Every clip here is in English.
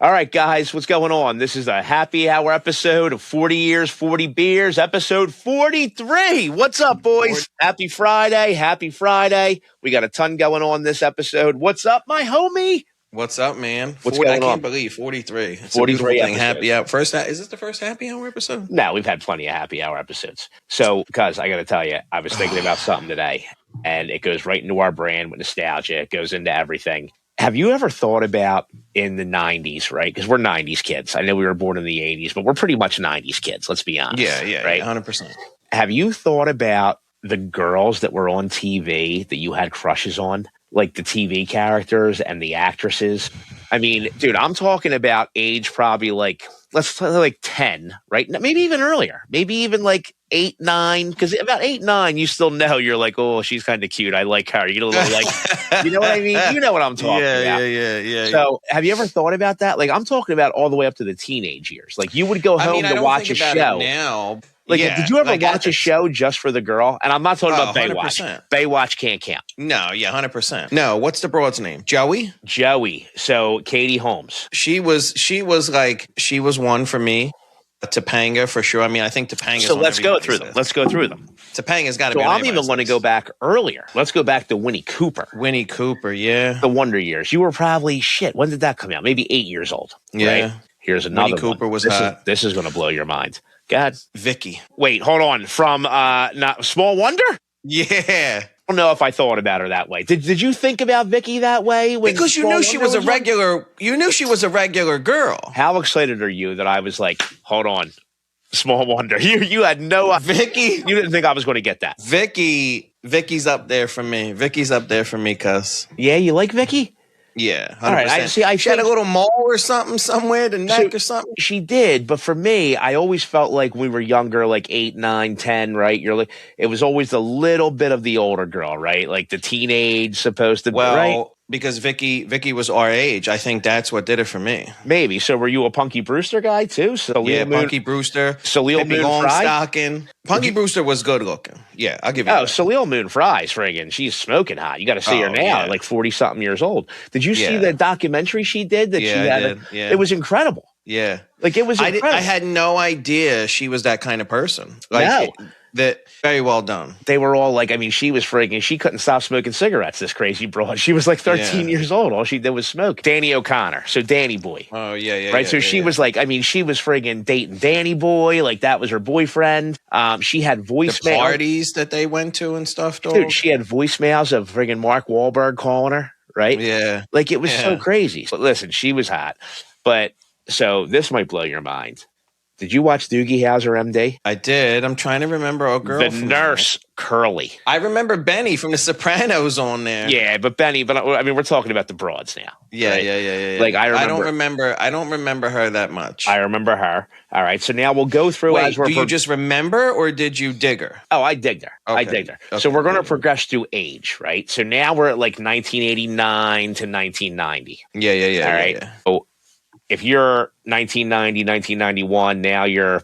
All right, guys, what's going on? This is a happy hour episode of 40 Years, 40 Beers, episode 43. What's up, boys? Happy Friday. Happy Friday. We got a ton going on this episode. What's up, my homie? What's up, man? What's going on? I can't believe 43. It's 43 a thing. episodes. Happy hour. Is this the first happy hour episode? No, we've had plenty of happy hour episodes. So, cuz I got to tell you, I was thinking about something today, and it goes right into our brand with nostalgia. It goes into everything. Have you ever thought about in the 90s, right? Because we're 90s kids. I know we were born in the 80s, but we're pretty much 90s kids. Let's be honest. Yeah, right? 100%. Have you thought about the girls that were on TV that you had crushes on? Like the TV characters and the actresses? I mean, dude, I'm talking about age probably like, let's say like 10, right? Maybe even earlier. Maybe even like 8, 9. Because about 8, 9, you still know you're like, oh, she's kind of cute. I like her. You get a little like, you know what I mean? You know what I'm talking about. Yeah. So have you ever thought about that? Like, I'm talking about all the way up to the teenage years. Like, you would go home to watch a show. Now. Like, did you ever watch a show just for the girl? And I'm not talking about Baywatch. 100%. Baywatch can't count. No, yeah, 100%. No, what's the broad's name? Joey? So Katie Holmes. She was one for me. Topanga for sure. I mean, I think Topanga. So let's go through them. Topanga's got to be. So I'm even going to go back earlier. Let's go back to Winnie Cooper. Winnie Cooper, yeah. The Wonder Years. You were probably when did that come out? Maybe 8 years old. Yeah. Right? Here's another Winnie Cooper one. was hot. This is going to blow your mind. God. Vicky. Wait, hold on. From not Small Wonder? Yeah. I don't know if I thought about her that way. Did you think about Vicky that way? Because you knew she was a regular. You knew she was a regular girl. How excited are you that I was like, hold on, Small Wonder? You had no Vicky. You didn't think I was going to get that. Vicky's up there for me. Cuz. Yeah, you like Vicky? Yeah, 100%. All right. She had a little mole or something somewhere, the neck or something. She did, but for me, I always felt like we were younger, like 8, 9, 10, right? It was always a little bit of the older girl, right? Like the teenage supposed to be, right? Because Vicky was our age. I think that's what did it for me. Maybe. So were you a Punky Brewster guy too? Punky Brewster. Salil Moon Fry? Stocking. Punky Brewster was good looking. Yeah, I'll give you that. Salil Moon Fry's friggin'. She's smoking hot. You got to see her now, like 40-something years old. Did you see the documentary she did? She had. It was incredible. Yeah. Like, it was incredible. I had no idea she was that kind of person. Like, that very well done. They were all like, I mean, she was friggin'. She couldn't stop smoking cigarettes, this crazy broad. She was like 13 years old. All she did was smoke. Danny O'Connor. So Danny Boy. Oh, yeah. Right. So she was like, I mean, she was friggin' dating Danny Boy. Like, that was her boyfriend. She had voicemails. The parties that they went to and stuff, dog. Dude, she had voicemails of friggin' Mark Wahlberg calling her. Right. Yeah. Like, it was so crazy. But listen, she was hot. But so this might blow your mind. Did you watch Doogie Howser, MD? I did. I'm trying to remember a girl. The nurse, Curly. I remember Benny from The Sopranos on there. Yeah, but Benny. But I mean, we're talking about the broads now. Yeah, right? yeah. Like I don't remember her that much. I remember her. All right, so now we'll go through. Wait, do you just remember, or did you dig her? Oh, I digged her. Okay. I digged her. Okay. So we're going to progress through age, right? So now we're at like 1989 to 1990. Yeah. All right. Yeah. So if you're 1990, 1991, now you're,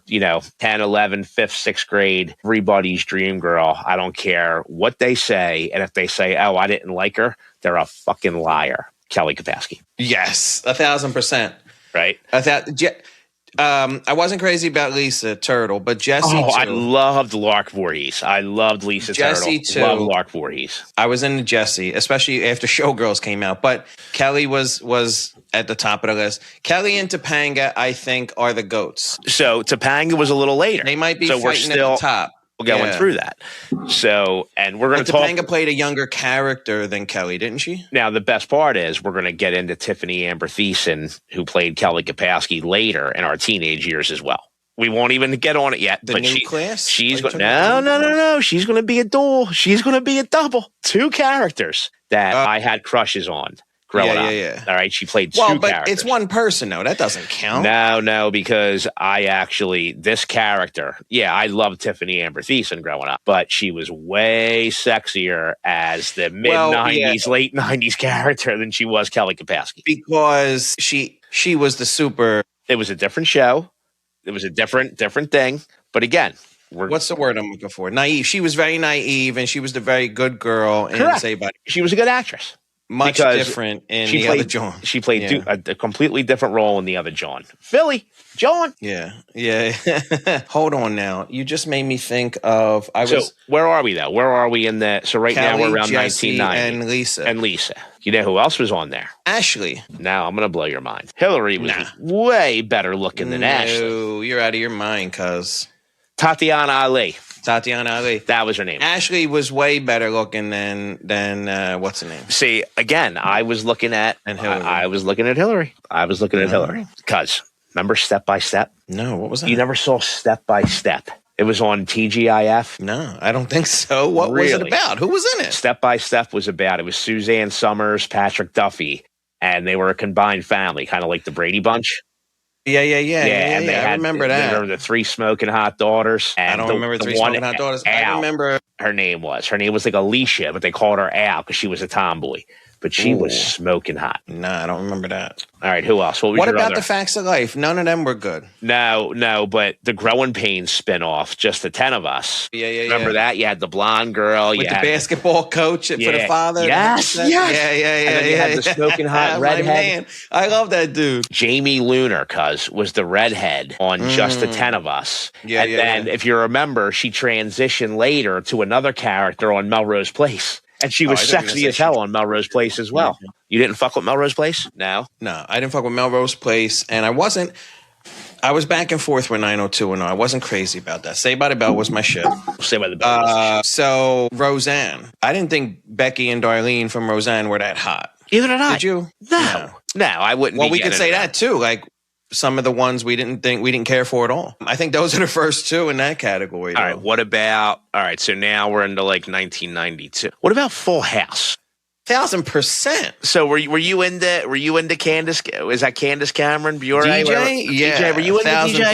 10, 11, 5th, 6th grade, everybody's dream girl. I don't care what they say. And if they say, oh, I didn't like her, they're a fucking liar. Kelly Kapowski. Yes, 1,000%. Right? I wasn't crazy about Lisa Turtle, but Jessie too. I loved Lark Voorhees. I loved Lisa Jessie Turtle. too. Loved Lark Voorhees. I was into Jessie, especially after Showgirls came out. But Kelly was at the top of the list. Kelly and Topanga, I think, are the GOATs. So Topanga was a little later. They might be fighting we're still at the top. We're going through that. So, and we're going to talk. Topanga played a younger character than Kelly, didn't she? Now, the best part is we're going to get into Tiffany Amber Thiessen, who played Kelly Kapowski later in our teenage years as well. We won't even get on it yet. The new class? She's going. No. She's going to be a dual. She's going to be a double. 2 characters that I had crushes on. Growing up. Yeah. All right. She played 2 characters. But it's one person, though. That doesn't count. No, because this character, I loved Tiffany Amber Thiessen growing up, but she was way sexier as the mid-90s, late 90s character than she was Kelly Kapowski. Because she was the super... It was a different show. It was a different thing. But again... What's the word I'm looking for? Naive. She was very naive, and she was the very good girl. Correct. She was a good actress. much different in the other John. She played a completely different role in the other John. Philly, John. Yeah. Hold on now. You just made me think of. So where are we though? Where are we in the? So right now we're around Jesse 1990. and Lisa. You know who else was on there? Ashley. Now I'm gonna blow your mind. Hillary was way better looking than Ashley. No, you're out of your mind, cuz. Tatiana Ali. That was her name. Ashley was way better looking than what's her name? See, again, I was looking at Hillary. I was looking at Hillary. Because remember Step by Step? No, what was that? You never saw Step by Step. It was on TGIF. No, I don't think so. What was it about? Who was in it? Step by Step was about. It was Suzanne Summers, Patrick Duffy, and they were a combined family, kind of like the Brady Bunch. Yeah. I remember that. There were the 3 smoking hot daughters. And I don't remember 3 smoking hot daughters. Al, I remember her name was like Alicia, but they called her Al because she was a tomboy. But she was smoking hot. Nah, I don't remember that. All right, who else? What about the Facts of Life? None of them were good. No, but the Growing Pains spinoff, just the 10 of us. Yeah. Remember that? You had the blonde girl. With the basketball coach for the father. Yes. Yeah. And then you had the smoking hot redhead. Man, I love that dude. Jamie Luner, was the redhead on Just the 10 of Us. Then, if you remember, she transitioned later to another character on Melrose Place. And she was sexy as hell on Melrose Place as well. Yeah. You didn't fuck with Melrose Place? No, I didn't fuck with Melrose Place, and I was back and forth with 90210. I wasn't crazy about that. Saved by the Bell was my shit. Saved by the Bell was my shit. So Roseanne. I didn't think Becky and Darlene from Roseanne were that hot. Either did I. Did you? No, I wouldn't. Well, we could say that too. Like some of the ones we didn't care for at all. I think those are the first 2 in that category. All right. What about? All right. So now we're into like 1992. What about Full House? 1,000%. So were you into Candace? Is that Candace Cameron Bure? DJ? Yeah. DJ, were you into DJ?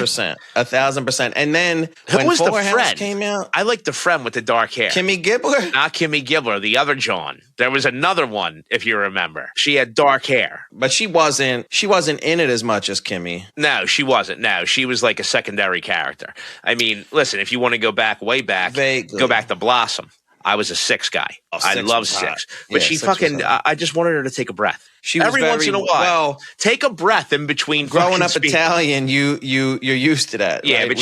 1,000%. And then who was Fuller the friend? House came out, I liked the friend with the dark hair. Kimmy Gibbler? Not Kimmy Gibbler, the other John. There was another one, if you remember. She had dark hair. But she wasn't in it as much as Kimmy. No, she wasn't. No, she was like a secondary character. I mean, listen, if you want to go back way back, go back to Blossom. I was a 6 guy. I love 6. But she fucking, I just wanted her to take a breath. Every once in a while, take a breath in between. Growing up Italian, you're used to that. Yeah, right? but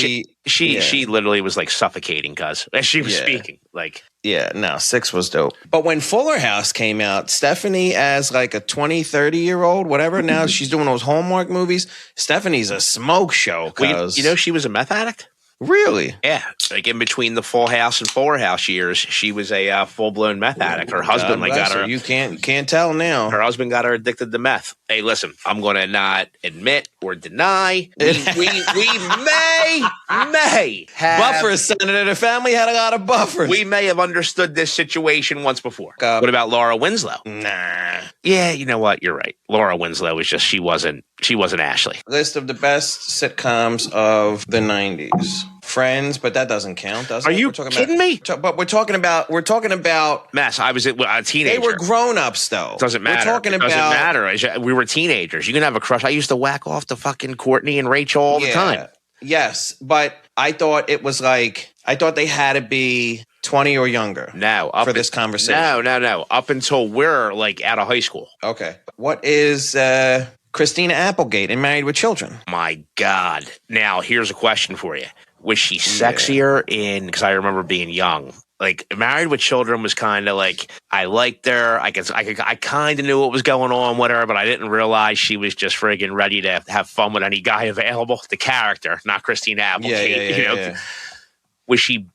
she literally was like suffocating, as she was speaking. Like, yeah, no, 6 was dope. But when Fuller House came out, Stephanie as like a 20, 30-year-old, whatever, now she's doing those Hallmark movies. Stephanie's a smoke show. Well, you know she was a meth addict? Really? Yeah. Like in between the Full House and Fuller House years, she was a full-blown meth addict. Her husband got her. You can't tell now. Her husband got her addicted to meth. Hey, listen, I'm going to not admit or deny. We may have buffers. Senator, the family had a lot of buffers. We may have understood this situation once before. What about Laura Winslow? Nah. Yeah, you know what? You're right. Laura Winslow was just she wasn't Ashley. List of the best sitcoms of the 90s. Friends, but that doesn't count, does it? Are you kidding me? But we're talking about Mess. I was a teenager. They were grown-ups, though. Doesn't matter. We're talking doesn't matter. We were teenagers. You can have a crush. I used to whack off to fucking Courtney and Rachel all the time. Yes, but I thought they had to be 20 or younger. No, for this conversation. No. Up until we're like out of high school. Okay. What is Christina Applegate in Married with Children? My God. Now, here's a question for you. Was she sexier because I remember being young. Like Married with Children was kind of like I liked her. I kind of knew what was going on with her, but I didn't realize she was just friggin' ready to have fun with any guy available. The character, not Christina Applegate. Yeah. Was she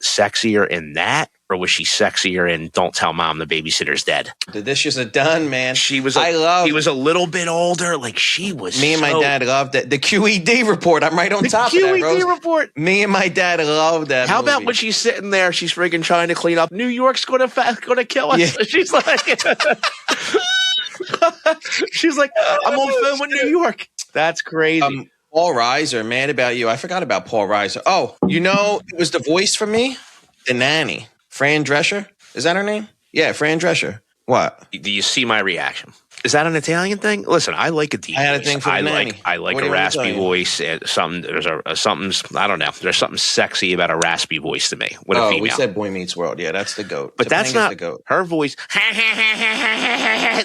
sexier in that, or was she sexier in Don't Tell Mom the Babysitter's Dead? The dishes are done, man. He was a little bit older. Like she was. Me and my dad loved that. The QED report. I'm right on top of that, Rose. The QED report. Me and my dad loved that. How about when she's sitting there? She's friggin' trying to clean up. New York's gonna kill us. Yeah. She's like, I'm on film with New York. That's crazy. Paul Reiser, Mad About You. I forgot about Paul Reiser. Oh, it was the voice for me? The nanny. Fran Drescher? Is that her name? Yeah, Fran Drescher. What? Do you see my reaction? Is that an Italian thing? Listen, I like a deep I had a voice. thing for the nanny. I like What do a you want me to raspy tell you? voice. There's something, I don't know. There's something sexy about a raspy voice to me with a female. We said Boy Meets World. Yeah, that's the GOAT. But that's Topanga's not the GOAT. her voice.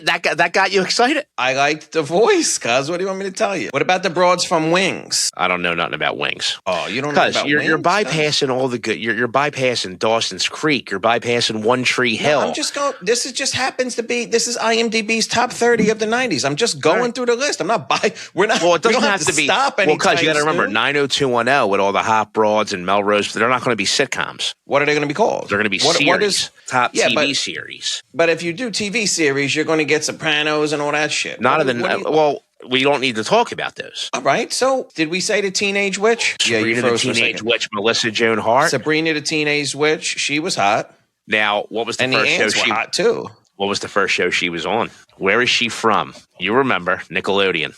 That got you excited? I liked the voice, cuz. What do you want me to tell you? What about the broads from Wings? I don't know nothing about Wings. Oh, you don't know about Because you're Wings? bypassing all the good. You're bypassing Dawson's Creek. You're bypassing One Tree Hill. I'm just going. This is just happens to be. This is IMDb's top 30 of the 90s. I'm just going through the list. I'm not by. We're not. Well, it doesn't we don't have to be. stop. Well, because you got to anytime remember soon. 90210 with all the hot broads and Melrose. They're not going to be sitcoms. What are they going to be called? They're going to be What series. is Top Yeah, TV series. But if you do TV series, you're going to get Sopranos and all that shit. Not What of the. do you- Well, we don't need to talk about those. All right. So, did we say the Teenage Witch? Sabrina the froze for a Teenage second. Witch, Melissa Joan Hart. Sabrina the Teenage Witch. She was hot, Now, what was the and the first show ants were she? hot too. What was the first show she was on? Where is she from? You remember Nickelodeon?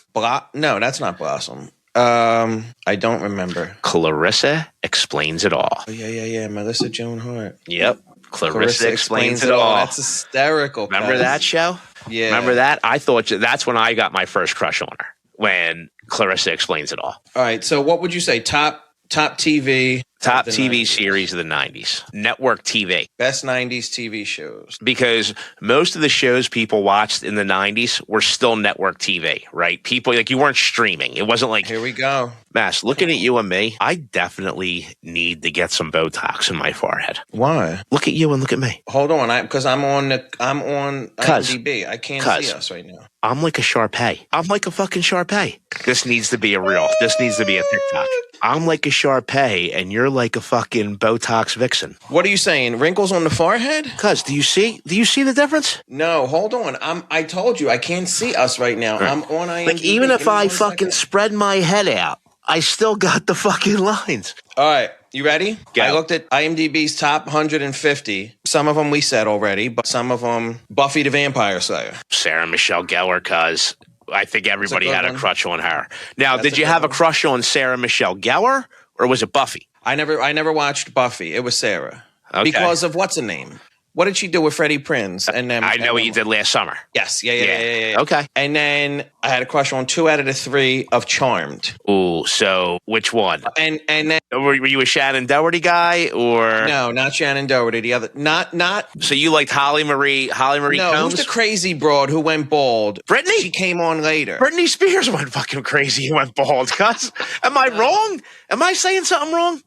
No, that's not Blossom. I don't remember. Clarissa Explains It All. Oh, yeah. Melissa Joan Hart. Yep. Clarissa Explains It All. That's hysterical. Remember that show? Yeah. Remember that? I thought that's when I got my first crush on her. When Clarissa Explains It All. All right. So, what would you say? Top TV. Top of the TV 90s. series of the 90s. Network TV. Best 90s TV shows. Because most of the shows people watched in the 90s were still network TV, right? People, like, you weren't streaming. It wasn't like, Here we go. Mass, looking at you and me, I definitely need to get some Botox in my forehead. Why? Look at you and look at me. Hold on, because I'm on IMDb. I can't see us right now. I'm like a Sharpay. I'm like a fucking Sharpay. This needs to be a reel. This needs to be a TikTok. I'm like a Sharpay, and you're like a fucking Botox vixen. What are you saying? Wrinkles on the forehead? Cuz, do you see the difference? No, hold on. I told you I can't see us right now. Right. I'm on IMDb. Like, even if Give me I one fucking second. spread my head out, I still got the fucking lines. All right, you ready? Go. I looked at IMDb's top 150. Some of them we said already, but some of them Buffy the Vampire Slayer. Sarah Michelle Gellar, cuz I think everybody good had a one. crush on her. Now, That's did a you good have a one. crush on Sarah Michelle Gellar, or was it Buffy? I never watched Buffy. It was Sarah. Okay. Because of what's her name? What did she do with Freddie Prinze? And then I know what you did last summer. Yes, yeah. Okay. And then I had a crush on 2 out of the 3 of Charmed. Ooh, so which one? And then Were you a Shannon Doherty guy, or no, not Shannon Doherty. The other, not. So you liked Holly Marie No, Combs? who's the crazy broad who went bald? Brittany? She came on later. Britney Spears went fucking crazy and went bald. Cuz, am I wrong? Am I saying something wrong?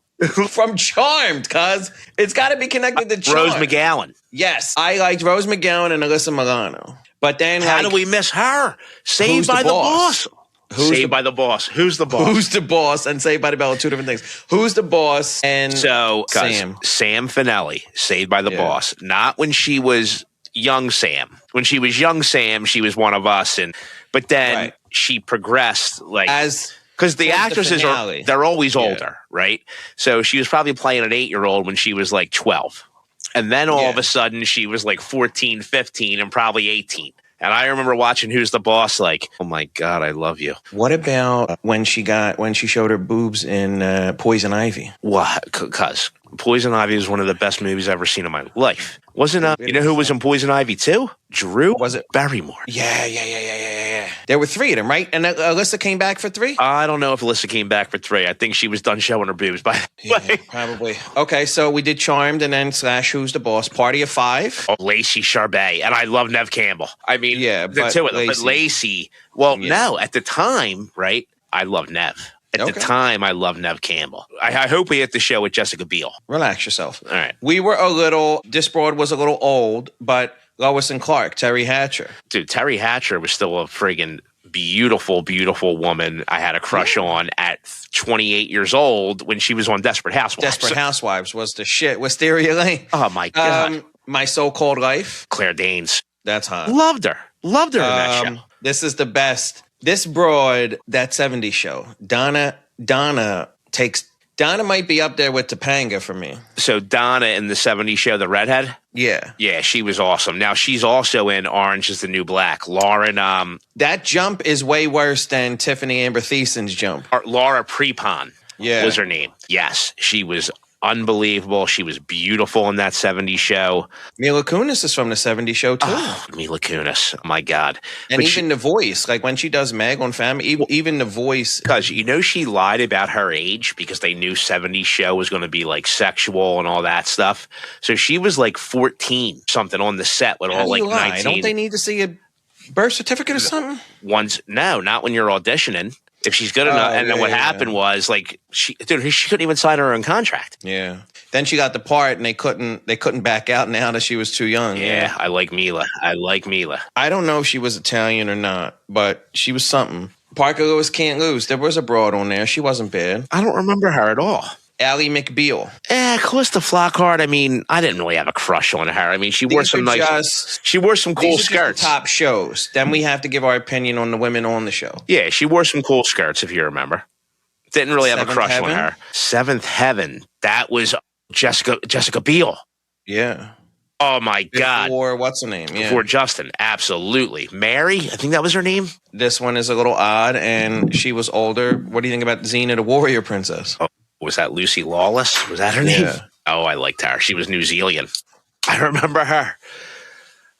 From Charmed, cuz it's got to be connected to Charmed. Rose McGowan. Yes, I liked Rose McGowan and Alyssa Milano. But then, How like, do we miss her? Saved Who's the by the boss? boss. Saved by the boss. Who's the boss? Who's the boss? And Saved by the Bell are 2 different things. Who's the boss? And So, Sam. Sam Finelli, Saved by the Yeah. Boss. Not when she was young Sam. When she was young Sam, she was one of us, but then Right. she progressed like as because the towards the actresses finale. they're always Yeah. older, right? So she was probably playing an 8-year-old when she was like 12. And then all of Yeah. a sudden she was like 14, 15, and probably 18. And I remember watching Who's the Boss like, oh my God, I love you. What about when she showed her boobs in Poison Ivy? What? Because Poison Ivy is one of the best movies I've ever seen in my life. Wasn't you know who was in Poison Ivy too? Drew Was it? Barrymore. Yeah. There were 3 of them, right? And Alyssa came back for 3? I don't know if Alyssa came back for 3. I think she was done showing her boobs by the way. Probably. Okay, so we did Charmed and then / Who's the Boss? Party of 5. Oh, Lacey Charbet. And I love Nev Campbell. I mean, Yeah, the but two of them. But Lacey- Lacey, well, Yeah. no, at the time, right? I love Nev. At the Okay. time, I love Nev Campbell. I hope we hit the show with Jessica Biel. Relax yourself. All right. This broad was a little old, but Lois and Clark, Terry Hatcher. Dude, Terry Hatcher was still a friggin' beautiful, beautiful woman I had a crush on at 28 years old when she was on Desperate Housewives. Desperate Housewives was the shit. Wisteria Lane. Oh, my God. My So-Called Life. Claire Danes. That's hot. Loved her. Loved her in that show. This is the best. This broad, that 70s show. Donna might be up there with Topanga for me. So Donna in the 70s show, The Redhead? Yeah. Yeah, she was awesome. Now, she's also in Orange is the New Black. Lauren, That jump is way worse than Tiffany Amber Thiessen's jump. Laura Prepon Yeah. was her name. Yes, she was unbelievable. She was beautiful in that 70s show. Mila Kunis is from the 70s show, too. Oh, Mila Kunis. Oh, my God. And but even the voice, like when she does Meg on Family, even the voice. Because, she lied about her age because they knew 70s show was going to be like sexual and all that stuff. So she was like 14, something on the set with all like 19. Don't they need to see a birth certificate or something? No, not when you're auditioning. If she's good enough, and then what happened was like she couldn't even sign her own contract. Yeah. Then she got the part, and they couldn't back out now that she was too young. Yeah, I like Mila. I don't know if she was Italian or not, but she was something. Parker Lewis Can't Lose. There was a broad on there. She wasn't bad. I don't remember her at all. Ally McBeal. Calista Flockhart. I mean, I didn't really have a crush on her. I mean, she wore some cool skirts. Top shows. Then we have to give our opinion on the women on the show. Yeah, she wore some cool skirts, if you remember. Didn't really have a crush on her. Seventh Heaven. That was Jessica Biel. Yeah. Oh my God. Before what's her name? Yeah. Before Justin. Absolutely. Mary, I think that was her name. This one is a little odd, and she was older. What do you think about Xena the Warrior Princess? Oh. Was that Lucy Lawless? Was that her name? Yeah. Oh, I liked her. She was New Zealand. I remember her.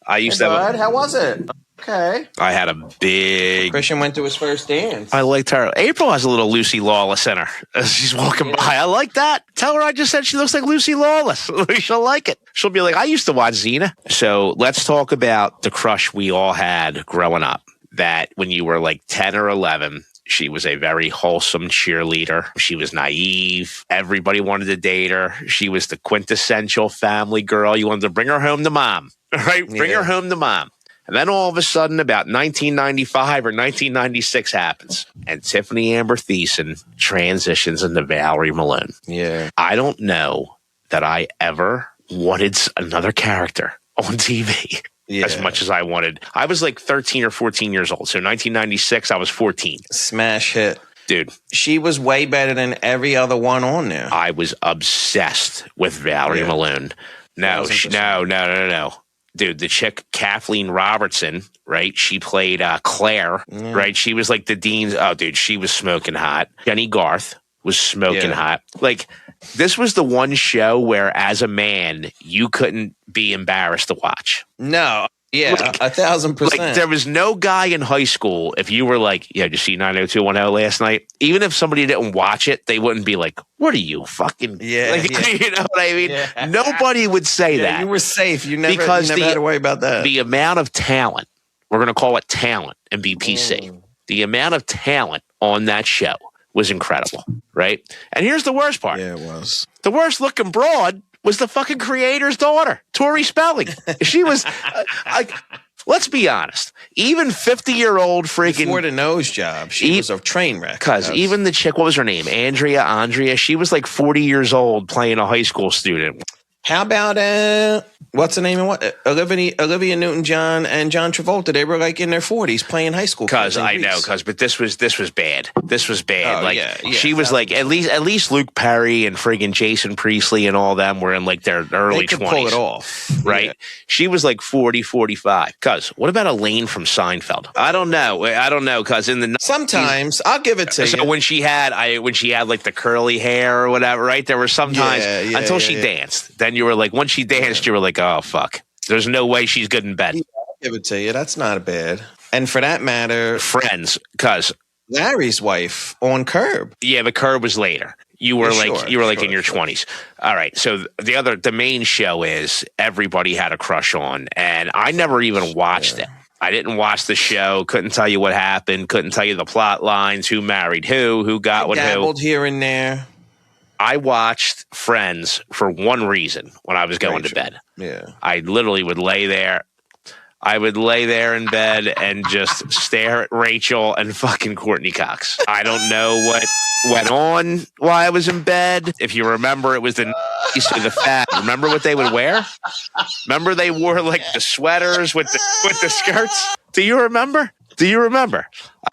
I used to have how was it? Okay. I had a big... Christian went to his first dance. I liked her. April has a little Lucy Lawless in her as she's walking by. I like that. Tell her I just said she looks like Lucy Lawless. She'll like it. She'll be like, I used to watch Xena. So let's talk about the crush we all had growing up. That when you were like 10 or 11... She was a very wholesome cheerleader. She was naive. Everybody wanted to date her. She was the quintessential family girl. You wanted to bring her home to mom, right? Bring her home to mom. And then all of a sudden, about 1995 or 1996 happens. And Tiffany Amber Thiessen transitions into Valerie Malone. Yeah. I don't know that I ever wanted another character on TV. Yeah. As much as I wanted. I was like 13 or 14 years old. So 1996, I was 14. Smash hit. Dude. She was way better than every other one on there. I was obsessed with Valerie Malone. No. Dude, the chick, Kathleen Robertson, right? She played Claire, right? She was like the dean's. Oh, dude, she was smoking hot. Jenny Garth was smoking hot. Like, this was the one show where, as a man, you couldn't be embarrassed to watch. No. Yeah, like, 1,000%. Like, there was no guy in high school, if you were like, did you see 90210 last night? Even if somebody didn't watch it, they wouldn't be like, what are you, fucking... Yeah, You know what I mean? Yeah. Nobody would say that. You were safe. You never had to worry about that. The amount of talent, we're going to call it talent in BPC, the amount of talent on that show was incredible, right? And here's the worst part. Yeah, it was. The worst looking broad was the fucking creator's daughter, Tori Spelling. She was, like, let's be honest. Even 50-year-old freaking... Before the nose job, she was a train wreck. Because even the chick, what was her name? Andrea, she was like 40 years old playing a high school student. How about, what's the name of what? Olivia Newton-John and John Travolta. They were like in their 40s playing high school. But this was bad. This was bad. She was like, at least Luke Perry and friggin' Jason Priestley and all them were in like their early 20s. They could pull it off. Right? Yeah. She was like 40, 45. Cuz, what about Elaine from Seinfeld? I don't know, cuz in the... Sometimes, I'll give it to you. So when she had like the curly hair or whatever, right? There were some times until she danced. Then you were like, once she danced, you were like, oh, fuck. There's no way she's good in bed. Yeah, I'll give it to you. That's not bad. And for that matter... Friends, cuz... Larry's wife on Curb. Yeah, but Curb was later. You were in your 20s. All right. So the main show is everybody had a crush on, and I never even watched it. I didn't watch the show. Couldn't tell you what happened. Couldn't tell you the plot lines. Who married who got with who. Dabbled here and there. I watched Friends for one reason when I was going to bed. Yeah. I literally would lay there. I would lay there in bed and just stare at Rachel and fucking Courtney Cox. I don't know what went on while I was in bed. If you remember, it was the fat. Remember what they would wear? Remember they wore like the sweaters with the skirts? Do you remember? I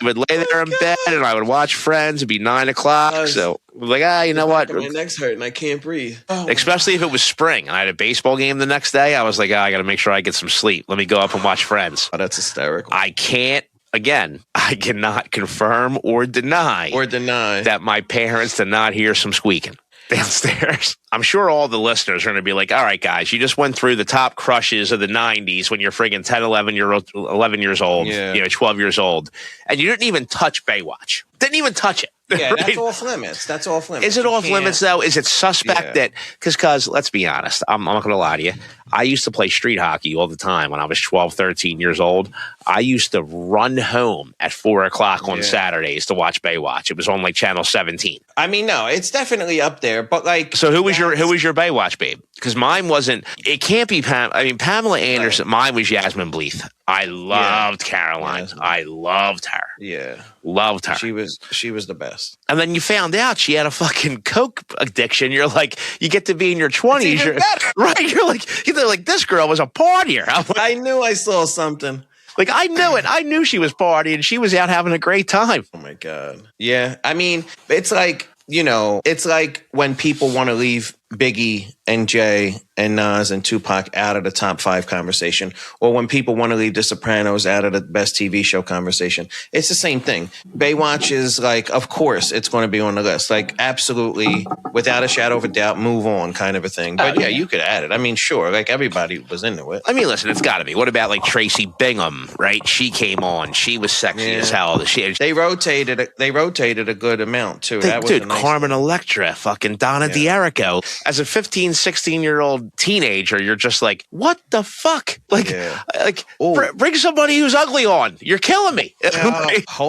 would lay there in bed and I would watch Friends. It'd be 9 o'clock. So like, you know what? My neck's hurting. I can't breathe. Especially if it was spring and I had a baseball game the next day. I was like, I got to make sure I get some sleep. Let me go up and watch Friends. Oh, that's hysterical. I cannot confirm or deny that my parents did not hear some squeaking. downstairs. I'm sure all the listeners are going to be like, all right, guys, you just went through the top crushes of the 90s when you're friggin' 10, 11 years old, 12 years old, and you didn't even touch Baywatch. Didn't even touch it. Yeah, right? That's off limits. That's off limits. Is it off limits, though? Is it suspect that, because let's be honest, I'm not going to lie to you. I used to play street hockey all the time when I was 12, 13 years old. I used to run home at 4 o'clock on Saturdays to watch Baywatch. It was on like channel 17. I mean, no, it's definitely up there, but like. So who was your Baywatch babe? Because mine wasn't. It can't be Pamela Anderson. Right. Mine was Yasmin Bleeth. I loved Caroline. I loved her. Yeah, loved her. She was the best. And then you found out she had a fucking coke addiction. You're like, you get to be in your 20s, right? You're like, this girl was a partier. I knew I saw something. Like, I knew it. I knew she was partying. She was out having a great time. Oh my God. Yeah. I mean, it's like, it's like when people want to leave Biggie and Jay and Nas and Tupac out of the top 5 conversation, or when people want to leave The Sopranos out of the best TV show conversation. It's the same thing. Baywatch is like, of course, it's going to be on the list. Like, absolutely, without a shadow of a doubt, move on kind of a thing. But yeah, you could add it. I mean, sure, like everybody was into it. I mean, listen, it's got to be. What about like Tracy Bingham, right? She came on. She was sexy as hell. They rotated a good amount, too. Dude, Carmen Electra, fucking Donna D'Errico. As a 15, 16-year-old teenager, you're just like, what the fuck? Like, bring somebody who's ugly on. You're killing me.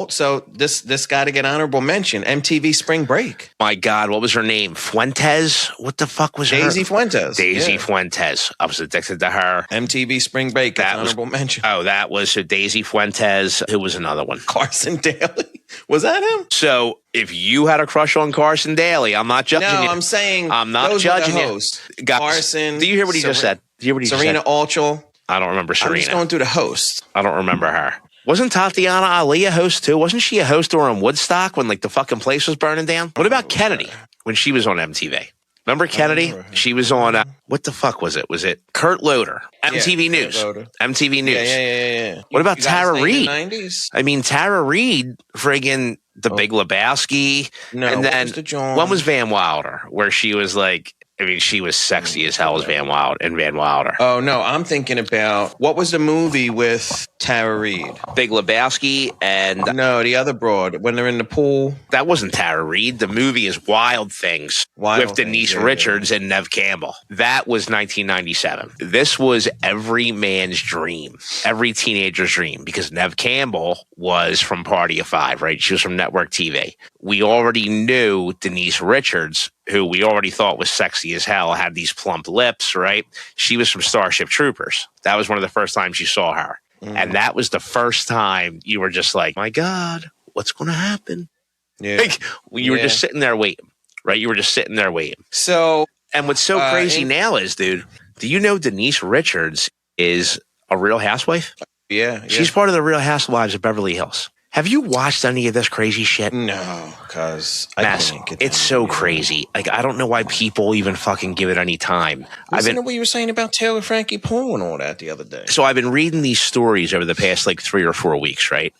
So this got to get honorable mention. MTV Spring Break. My God, what was her name? Fuentes? What the fuck was Daisy Fuentes. Daisy Fuentes. I was addicted to her. MTV Spring Break. That honorable mention. Oh, that was Daisy Fuentes. Who was another one? Carson Daly. Was that him? So if you had a crush on Carson Daly, I'm not judging you. No, I'm saying I'm not judging you. Carson. Do you hear what he just said? Do you hear what he Serena just said? Altschul. I don't remember Serena. I'm just going through the host. I don't remember her. Wasn't Tatiana Ali a host too? Wasn't she a host during Woodstock when like the fucking place was burning down? What about Kennedy when she was on MTV? Remember Kennedy? She was on, what the fuck was it? Was it Kurt Loder? MTV News. MTV News. Yeah. What about Tara Reid? 90s? I mean, Tara Reid, friggin' The Big Lebowski. No, and then when was Van Wilder? Where she was like, I mean, she was sexy as hell as Van Wilder. Oh, no, I'm thinking about, what was the movie with Tara Reid? Big Lebowski and... No, the other broad, when they're in the pool. That wasn't Tara Reid. The movie is Wild Things with Denise Richards and Nev Campbell. That was 1997. This was every man's dream, every teenager's dream, because Nev Campbell was from Party of Five, right? She was from Network TV. We already knew Denise Richards, who we already thought was sexy as hell, had these plump lips, right? She was from Starship Troopers. That was one of the first times you saw her. And that was the first time you were just like, my God, what's going to happen? Yeah. Like, you were just sitting there waiting, right? You were just sitting there waiting. So, and what's so crazy now is, dude, do you know Denise Richards is a Real Housewife? Yeah. She's part of the Real Housewives of Beverly Hills. Have you watched any of this crazy shit? No, because it's so crazy. Like, I don't know why people even fucking give it any time. Listen to what you were saying about Taylor Frankie Poole and all that the other day. So I've been reading these stories over the past like 3 or 4 weeks, right?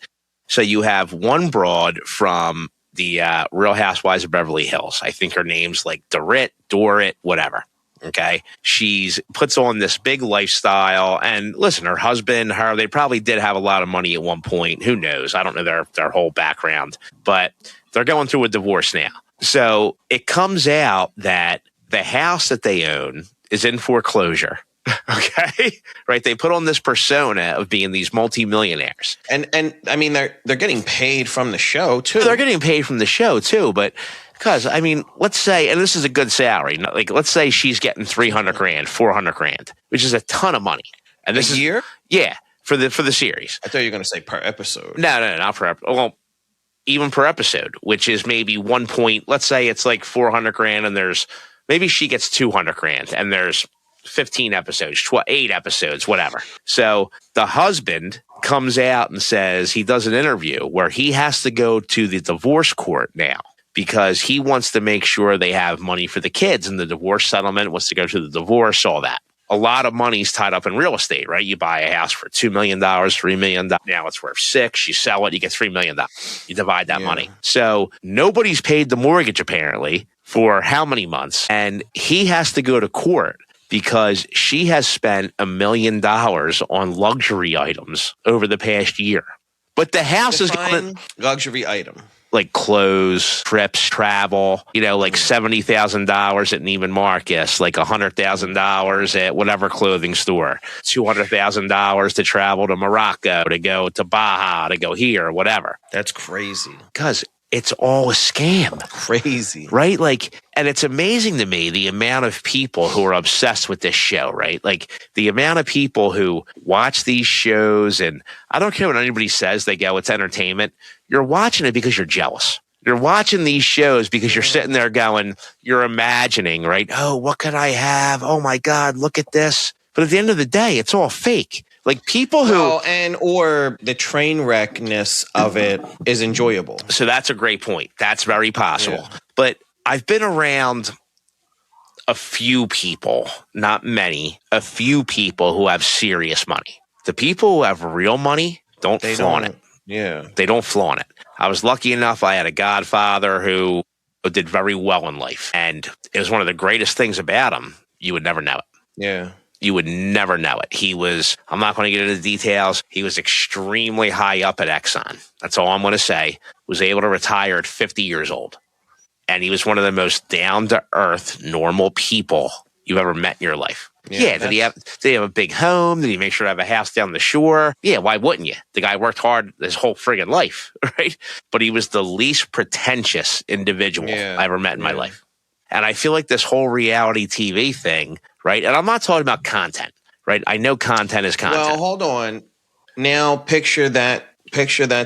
So you have one broad from the Real Housewives of Beverly Hills. I think her name's like Dorit, whatever. Okay. She's puts on this big lifestyle, and listen, her husband, they probably did have a lot of money at one point. Who knows? I don't know their whole background, but they're going through a divorce now. So it comes out that the house that they own is in foreclosure. Okay. Right. They put on this persona of being these multimillionaires. And I mean, they're getting paid from the show too. They're getting paid from the show too, but because, I mean, let's say, and this is a good salary, like let's say she's getting $300,000, $400,000, which is a ton of money. And this year? Yeah, for the series. I thought you were going to say per episode. No, not per episode. Well, even per episode, which is maybe 1 point. Let's say it's like $400,000, and maybe she gets $200,000, and there's 15 episodes, 8 episodes, whatever. So the husband comes out and says he does an interview where he has to go to the divorce court now, because he wants to make sure they have money for the kids, and the divorce settlement wants to go to the divorce, all that. a lot of money's tied up in real estate, right? You buy a house for $2 million, $3 million. Now it's worth $6 million. You sell it, you get $3 million. You divide that money. So nobody's paid the mortgage apparently for how many months? And he has to go to court because she has spent $1 million on luxury items over the past year. But the house is going to luxury item. Like clothes, trips, travel, like $70,000 at Neiman Marcus, like $100,000 at whatever clothing store, $200,000 to travel to Morocco, to go to Baja, to go here, whatever. That's crazy. Because it's all a scam. Crazy. Right? Like, and it's amazing to me the amount of people who are obsessed with this show, right? Like the amount of people who watch these shows, and I don't care what anybody says, they go, it's entertainment. You're watching it because you're jealous. You're watching these shows because you're sitting there going, you're imagining, right? Oh, what could I have? Oh my God, look at this. But at the end of the day, it's all fake. Like people who or the train wreckness of it is enjoyable. So that's a great point. That's very possible. Yeah. But I've been around a few people, not many, a few people who have serious money. The people who have real money don't flaunt it. Yeah. They don't flaunt it. I was lucky enough. I had a godfather who did very well in life. And it was one of the greatest things about him. You would never know it. Yeah. You would never know it. He was, I'm not going to get into the details. He was extremely high up at Exxon. That's all I'm going to say. Was able to retire at 50 years old. And he was one of the most down-to-earth, normal people you've ever met in your life. Yeah, did he have a big home? Did he make sure to have a house down the shore? Yeah, why wouldn't you? The guy worked hard his whole friggin' life, right? But he was the least pretentious individual I ever met in my life. And I feel like this whole reality TV thing, right? And I'm not talking about content, right? I know content is content. Well, hold on. Now picture that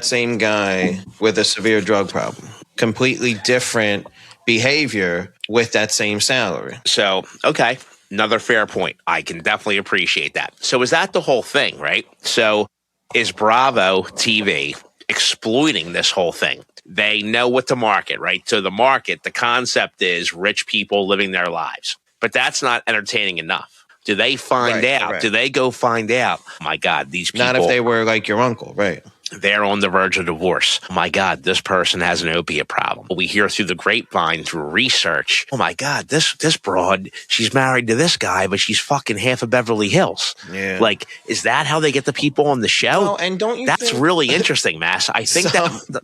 same guy with a severe drug problem. Completely different behavior with that same salary. So, okay. Another fair point. I can definitely appreciate that. So is that the whole thing, right? So is Bravo TV exploiting this whole thing? They know what to market, right? So the market, the concept is rich people living their lives. But that's not entertaining enough. Do they find out? Right. Do they go find out? Oh my God, these people. Not if they were like your uncle, right? They're on the verge of divorce. Oh my God, this person has an opiate problem. We hear through the grapevine, through research. Oh my God, this broad, she's married to this guy, but she's fucking half of Beverly Hills. Yeah. Like, is that how they get the people on the show? Well, and don't you That's really interesting, Mass. I think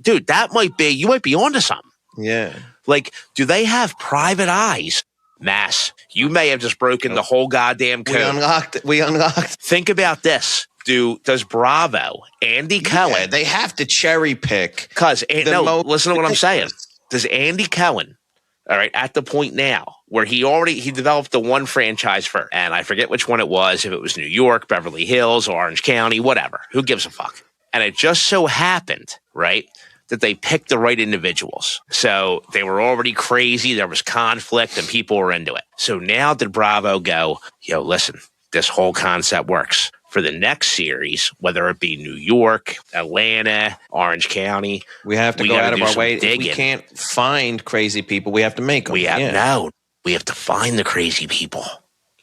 dude, that might be, you might be onto something. Yeah. Like, do they have private eyes? Mass, you may have just broken the whole goddamn code. We unlocked. Think about this. Does Bravo, Andy Cohen... they have to cherry pick. Because, listen to what I'm saying. Does Andy Cohen, all right, at the point now where he developed the one franchise for, and I forget which one it was, if it was New York, Beverly Hills, Orange County, whatever. Who gives a fuck? And it just so happened, right, that they picked the right individuals. So they were already crazy. There was conflict and people were into it. So now did Bravo go, yo, listen, this whole concept works. For the next series, whether it be New York, Atlanta, Orange County, we have to go out of our way. If we can't find crazy people, we have to make them. We have to find the crazy people.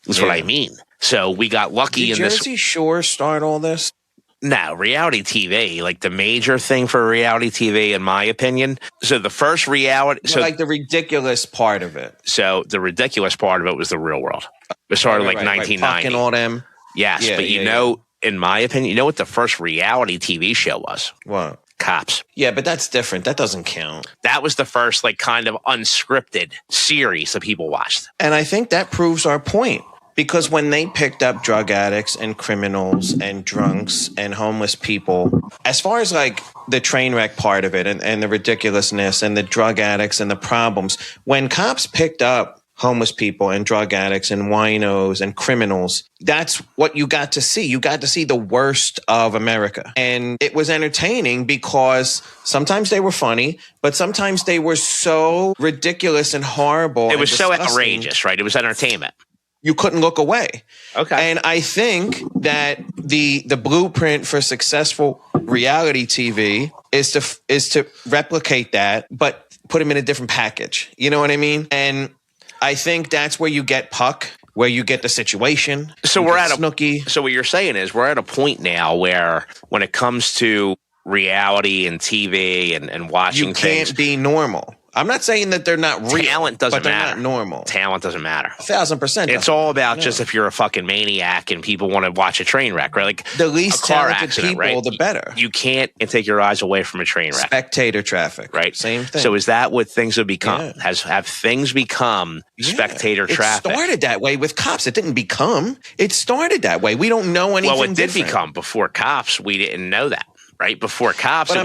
That's what I mean. So we got lucky in this. Did Jersey Shore start all this? No, reality TV, like the major thing for reality TV, in my opinion. So the first reality, like the ridiculous part of it. So the ridiculous part of it was The Real World. It started 1990. Fucking all them. Yes, but in my opinion, you know what the first reality TV show was? What? Cops. Yeah, but that's different. That doesn't count. That was the first, like, kind of unscripted series that people watched. And I think that proves our point. Because when they picked up drug addicts and criminals and drunks and homeless people, as far as like the train wreck part of it and the ridiculousness and the drug addicts and the problems, when cops picked up homeless people and drug addicts and winos and criminals, that's what you got to see. You got to see the worst of America. And it was entertaining because sometimes they were funny, but sometimes they were so ridiculous and horrible. It was so outrageous, right? It was entertainment. You couldn't look away. Okay. And I think that the blueprint for successful reality TV is to replicate that, but put them in a different package. You know what I mean? And I think that's where you get Puck where you get the situation. So we're at Snooki. So what you're saying is we're at a point now where when it comes to reality and TV and watching you can't things, be normal. I'm not saying that they're not real. Talent doesn't but they're matter. not normal. Talent doesn't matter. 1,000%. It's all about just if you're a fucking maniac and people want to watch a train wreck, right? Like the least a car talented accident, people, right? the better. You can't take your eyes away from a train wreck. Spectator traffic, right? Same thing. So is that what things have become? Have things become spectator traffic? It started that way with Cops. It didn't become. It started that way. We don't know anything. Well, it did different. become before Cops. We didn't know that. Right before Cops, but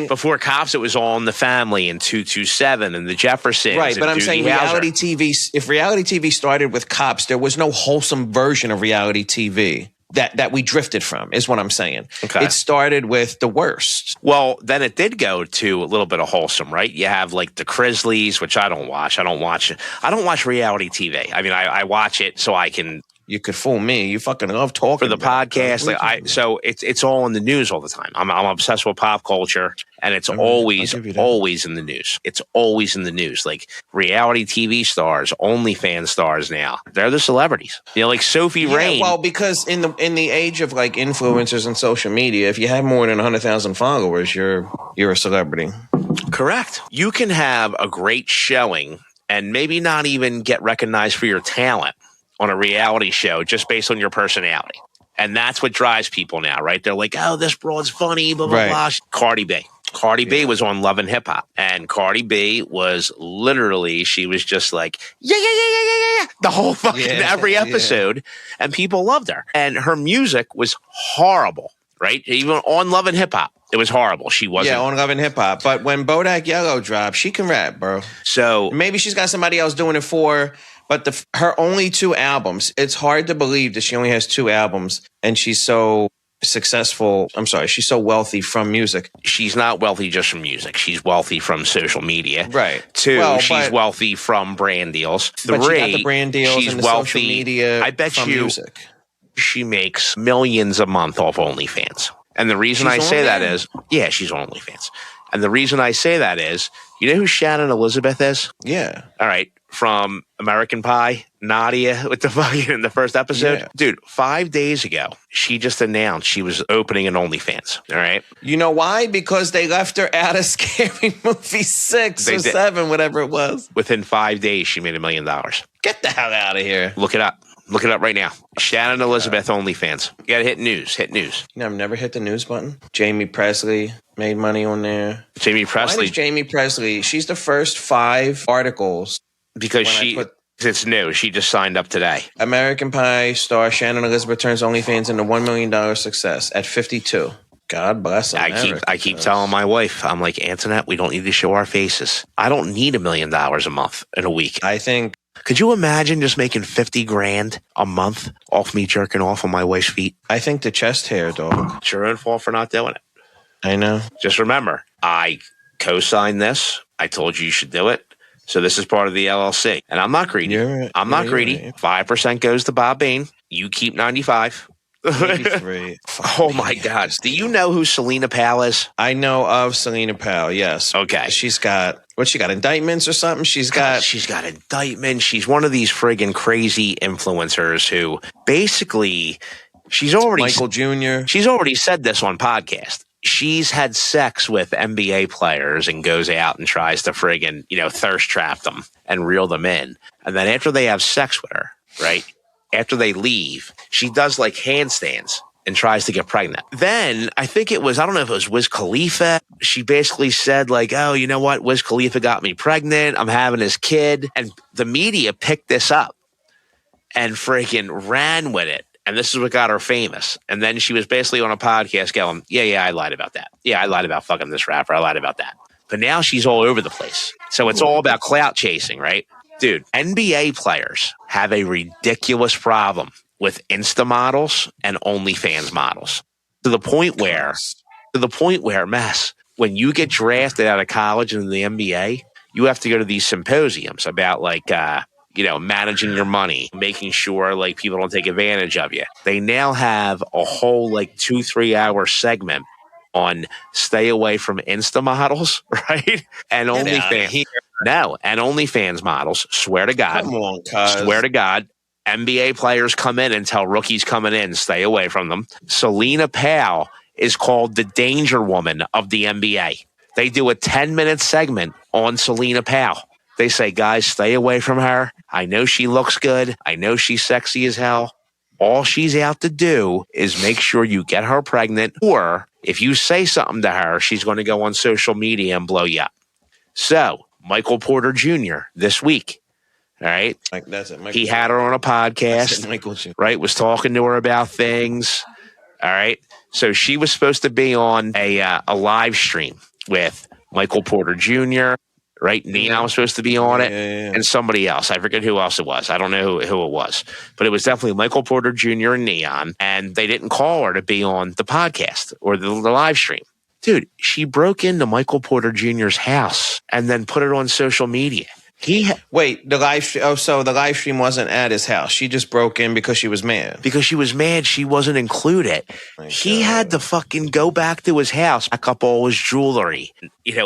before Cops, it was all in the Family and 227 and the Jeffersons. Right, but I'm saying reality Hauser. TV. If reality TV started with Cops, there was no wholesome version of reality TV that we drifted from. Is what I'm saying. Okay. It started with the worst. Well, then it did go to a little bit of wholesome, right? You have like the Grizzlies, which I don't watch. I don't watch reality TV. I mean, I watch it so I can. You could fool me. You fucking love talking for the podcast. So it's all in the news all the time. I'm obsessed with pop culture, and it's always in the news. It's always in the news. Like reality TV stars, OnlyFans stars now, they're the celebrities. You know, like Sophie Rain. Well, because in the age of like influencers and social media, if you have more than 100,000 followers, you're a celebrity. Correct. You can have a great showing and maybe not even get recognized for your talent on a reality show just based on your personality. And that's what drives people now, right? They're like, oh, this broad's funny, blah, blah, blah. Cardi B. Cardi B was on Love and Hip Hop. And Cardi B was literally, she was just like, yeah. The whole fucking every episode. And people loved her. And her music was horrible, right? Even on Love and Hip Hop. It was horrible. She wasn't. Yeah, on Love and Hip Hop. But when Bodak Yellow dropped, she can rap, bro. So maybe she's got somebody else doing it for her. But her only 2 albums, it's hard to believe that she only has 2 albums and she's so successful. I'm sorry, she's so wealthy from music. She's not wealthy just from music. She's wealthy from social media. Right. 2, she's wealthy from brand deals. 3, but she got the brand deals she's and the wealthy. Social media I bet from you music. She makes millions a month off OnlyFans. And the reason I say that is, she's on OnlyFans. And the reason I say that is, you know who Shannon Elizabeth is? Yeah. All right. From American Pie, Nadia with the fucking in the first episode. Yeah. Dude, 5 days ago, she just announced she was opening an OnlyFans. All right. You know why? Because they left her out of Scary Movie 6 or 7, whatever it was. Within 5 days, she made $1 million. Get the hell out of here. Look it up. Look it up right now. Shannon Elizabeth OnlyFans. You gotta hit news. Hit news. You know, I've never hit the news button. Jamie Presley made money on there. Jamie Presley. Why is Jamie Presley? She's the first 5 articles. Because it's new. She just signed up today. American Pie star Shannon Elizabeth turns OnlyFans into $1 million success at 52. God bless America. I keep telling my wife, I'm like, Antoinette, we don't need to show our faces. I don't need $1 million a month in a week. I think. Could you imagine just making $50,000 a month off me jerking off on my wife's feet? I think the chest hair, dog. It's your own fault for not doing it. I know. Just remember, I co-signed this. I told you should do it. So this is part of the LLC. And I'm not greedy. I'm not greedy. 5% goes to Bob Bain. You keep 95. Oh my God. Do you know who Selena Powell is? I know of Selena Powell, yes. Okay. She's got, she got indictments or something? She's got indictments. She's one of these friggin' crazy influencers who basically, Michael Jr. She's already said this on podcast. She's had sex with NBA players and goes out and tries to friggin', thirst trap them and reel them in. And then after they have sex with her, right? After they leave, she does like handstands and tries to get pregnant. Then I think I don't know if it was Wiz Khalifa. She basically said like, oh, you know what? Wiz Khalifa got me pregnant. I'm having his kid. And the media picked this up and freaking ran with it. And this is what got her famous. And then she was basically on a podcast going, yeah, I lied about that. Yeah, I lied about fucking this rapper. I lied about that. But now she's all over the place. So it's all about clout chasing, right? Dude, NBA players have a ridiculous problem with Insta models and OnlyFans models to the point where, Mess, when you get drafted out of college into the NBA, you have to go to these symposiums about like, managing your money, making sure like people don't take advantage of you. They now have a whole like 2-3 hour segment on stay away from Insta models, right? And OnlyFans. No, and OnlyFans models, swear to God. Come on, cuz. Swear to God, NBA players come in and tell rookies coming in, stay away from them. Selena Powell is called the danger woman of the NBA. They do a 10-minute segment on Selena Powell. They say, guys, stay away from her. I know she looks good. I know she's sexy as hell. All she's out to do is make sure you get her pregnant, or if you say something to her, she's going to go on social media and blow you up. So, Michael Porter Jr. this week, all right? That's it. He had her on a podcast, right? Was talking to her about things, all right? So she was supposed to be on a live stream with Michael Porter Jr., right? Neon was supposed to be on it, and somebody else. I forget who else it was. I don't know who it was, but it was definitely Michael Porter Jr. and Neon, and they didn't call her to be on the podcast or the live stream. Dude, she broke into Michael Porter Jr.'s house and then put it on social media. Wait, the live stream. Oh, so the live stream wasn't at his house. She just broke in because she was mad. Because she was mad she wasn't included. He had to fucking go back to his house, pack up all his jewelry,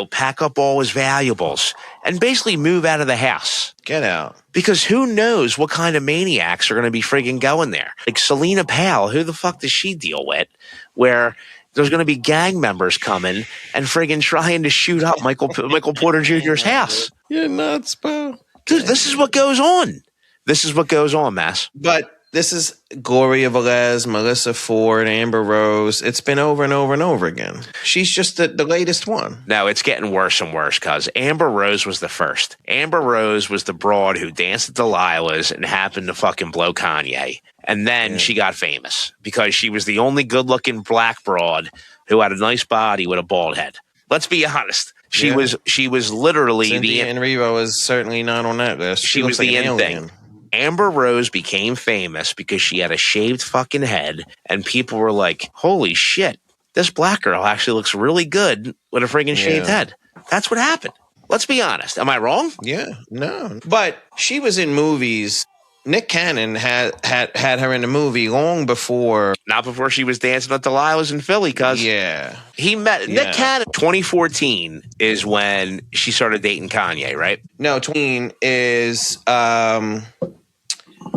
pack up all his valuables, and basically move out of the house. Get out. Because who knows what kind of maniacs are going to be friggin' going there. Like Selena Powell, who the fuck does she deal with? Where there's going to be gang members coming and friggin' trying to shoot up Michael Porter Jr.'s house. You're nuts, bro. Dude, this is what goes on. This is what goes on, Mass. But this is Gloria Velez, Melissa Ford, Amber Rose. It's been over and over and over again. She's just the latest one. No, it's getting worse and worse because Amber Rose was the first. Amber Rose was the broad who danced at Delilah's and happened to fucking blow Kanye. And then she got famous because she was the only good-looking black broad who had a nice body with a bald head. Let's be honest. She was literally Cynthia Erivo is certainly not on that list. She was the in thing. Amber Rose became famous because she had a shaved fucking head, and people were like, holy shit, this black girl actually looks really good with a friggin' shaved head. That's what happened. Let's be honest. Am I wrong? Yeah, no. But she was in movies. Nick Cannon had her in the movie long before. Not before she was dancing at Delilah's in Philly, cuz. He met Nick Cannon. 2014 is when she started dating Kanye, right? No, 20 is the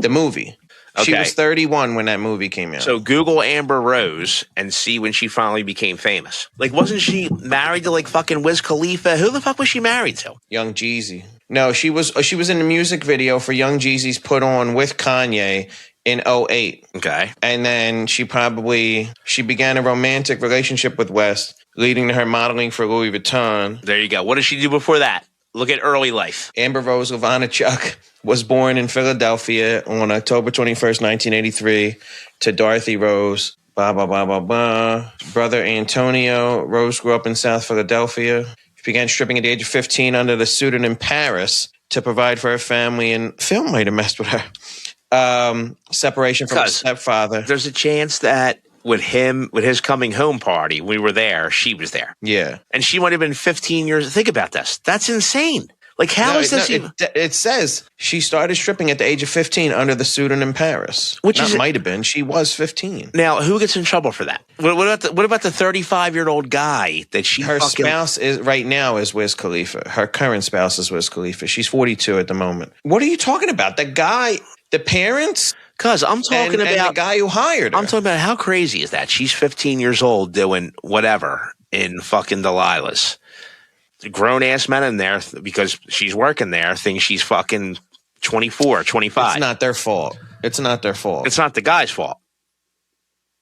movie. Okay. She was 31 when that movie came out. So Google Amber Rose and see when she finally became famous. Like, wasn't she married to like fucking Wiz Khalifa? Who the fuck was she married to? Young Jeezy. No, she was in the music video for Young Jeezy's Put On with Kanye in 2008. Okay. And then she began a romantic relationship with West, leading to her modeling for Louis Vuitton. There you go. What did she do before that? Look at early life. Amber Rose Ivanchuk was born in Philadelphia on October 21st, 1983, to Dorothy Rose. Brother Antonio Rose grew up in South Philadelphia. She began stripping at the age of 15 under the pseudonym Paris to provide for her family, and film might have messed with her. Separation from her stepfather. There's a chance that with his coming home party, we were there, she was there. Yeah. And she might have been 15 years. Think about this. That's insane. Like, how is this even? It says she started stripping at the age of 15 under the pseudonym Paris. Might have been. She was 15. Now, who gets in trouble for that? What about the 35-year-old guy that her spouse is right now is Wiz Khalifa. Her current spouse is Wiz Khalifa. She's 42 at the moment. What are you talking about? The guy, the parents? Because I'm talking about the guy who hired her. I'm talking about how crazy is that? She's 15 years old doing whatever in fucking Delilah's. Grown-ass men in there, because she's working there, think she's fucking 24, 25. It's not their fault. It's not their fault. It's not the guy's fault.